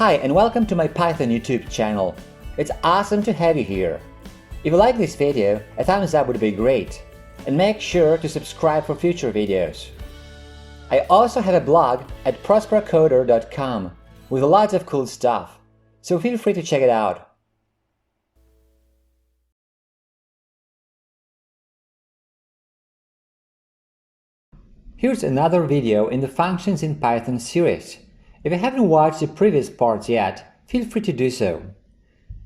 Hi and welcome to my Python YouTube channel. It's awesome to have you here. If you like this video, a thumbs up would be great. And make sure to subscribe for future videos. I also have a blog at prosperacoder.com with lots of cool stuff, so feel free to check it out. Here's another video in the Functions in Python series. If you haven't watched the previous parts yet, feel free to do so.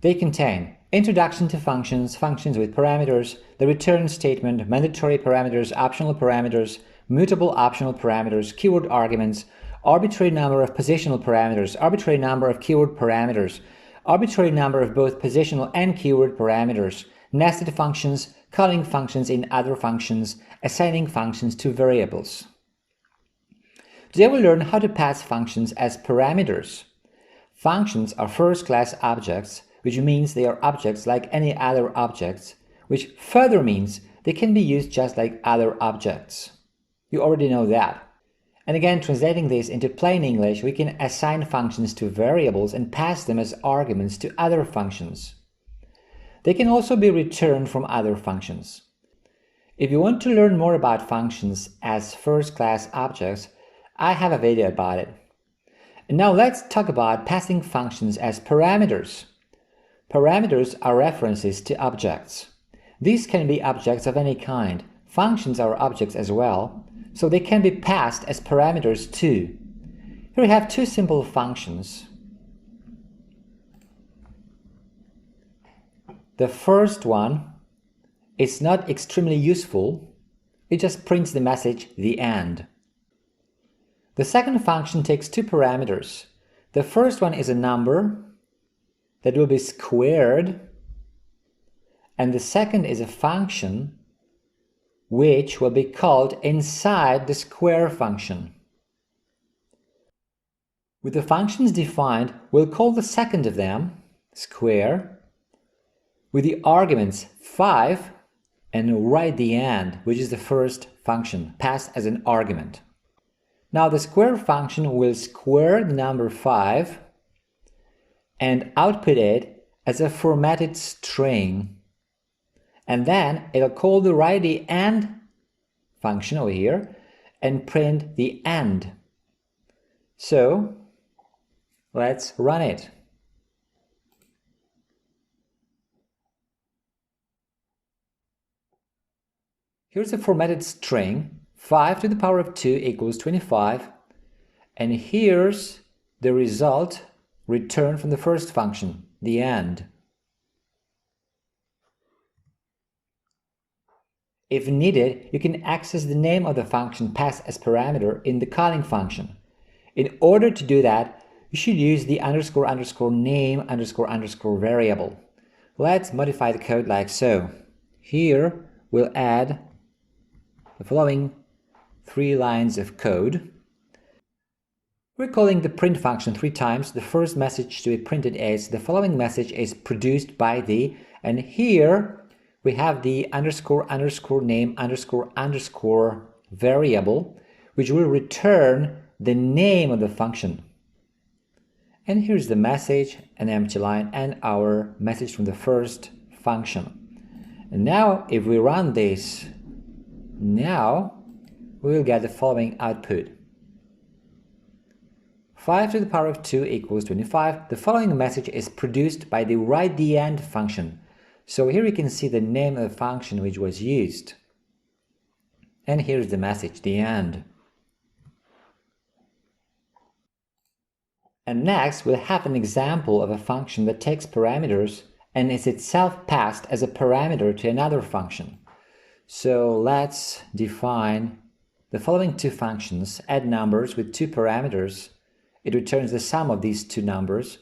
They contain introduction to functions, functions with parameters, the return statement, mandatory parameters, optional parameters, mutable optional parameters, keyword arguments, arbitrary number of positional parameters, arbitrary number of keyword parameters, arbitrary number of both positional and keyword parameters, nested functions, calling functions in other functions, assigning functions to variables. Today we'll learn how to pass functions as parameters. Functions are first-class objects, which means they are objects like any other objects, which further means they can be used just like other objects. You already know that. And again, translating this into plain English, we can assign functions to variables and pass them as arguments to other functions. They can also be returned from other functions. If you want to learn more about functions as first-class objects, I have a video about it. And now let's talk about passing functions as parameters. Parameters are references to objects. These can be objects of any kind. Functions are objects as well, so they can be passed as parameters too. Here we have two simple functions. The first one is not extremely useful. It just prints the message, the end. The second function takes two parameters. The first one is a number that will be squared, and the second is a function which will be called inside the square function. With the functions defined, we'll call the second of them, square, with the arguments 5 and write the end, which is the first function, passed as an argument. Now the square function will square the number 5 and output it as a formatted string. And then it'll call the write the end function over here and print the end. So let's run it. Here's a formatted string, 5 to the power of 2 equals 25, and here's the result returned from the first function, the end. If needed, you can access the name of the function passed as parameter in the calling function. In order to do that, you should use the __name__ variable. Let's modify the code like so. Here we'll add the following 3 lines of code. We're calling the print function 3 times. The first message to be printed is the following message is produced by the, and here we have the __name__ variable, which will return the name of the function. And here's the message, an empty line, and our message from the first function. And now if we run this, now we will get the following output. 5 to the power of 2 equals 25. The following message is produced by the write the end function. So here you can see the name of the function which was used. And here's the message, the end. And next we'll have an example of a function that takes parameters and is itself passed as a parameter to another function. So let's define the following two functions, add numbers with 2 parameters. It returns the sum of these 2 numbers.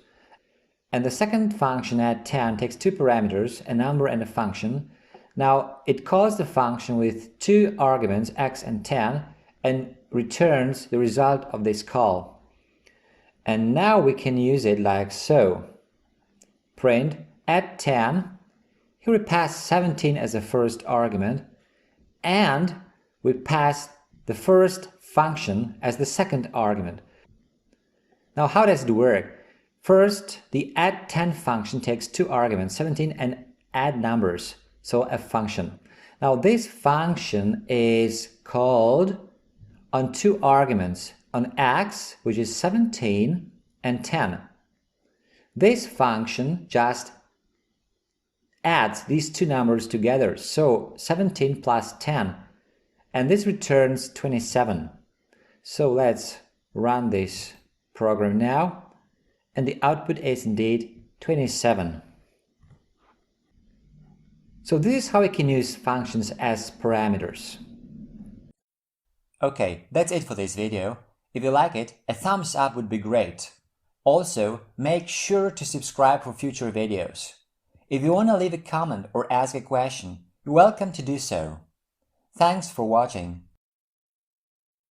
And the second function, add 10, takes 2 parameters, a number and a function. Now it calls the function with 2 arguments, x and 10, and returns the result of this call. And now we can use it like so. Print add 10. Here we pass 17 as the first argument, and we pass the first function as the second argument. Now how does it work? First, the add10 function takes two arguments, 17 and add numbers, so a function. Now this function is called on two arguments, on x, which is 17, and 10. This function just adds these two numbers together, so 17 plus 10, and this returns 27. So let's run this program now, and the output is indeed 27. So this is how we can use functions as parameters. Okay, that's it for this video. If you like it, a thumbs up would be great. Also, make sure to subscribe for future videos. If you want to leave a comment or ask a question, you're welcome to do so. Thanks for watching.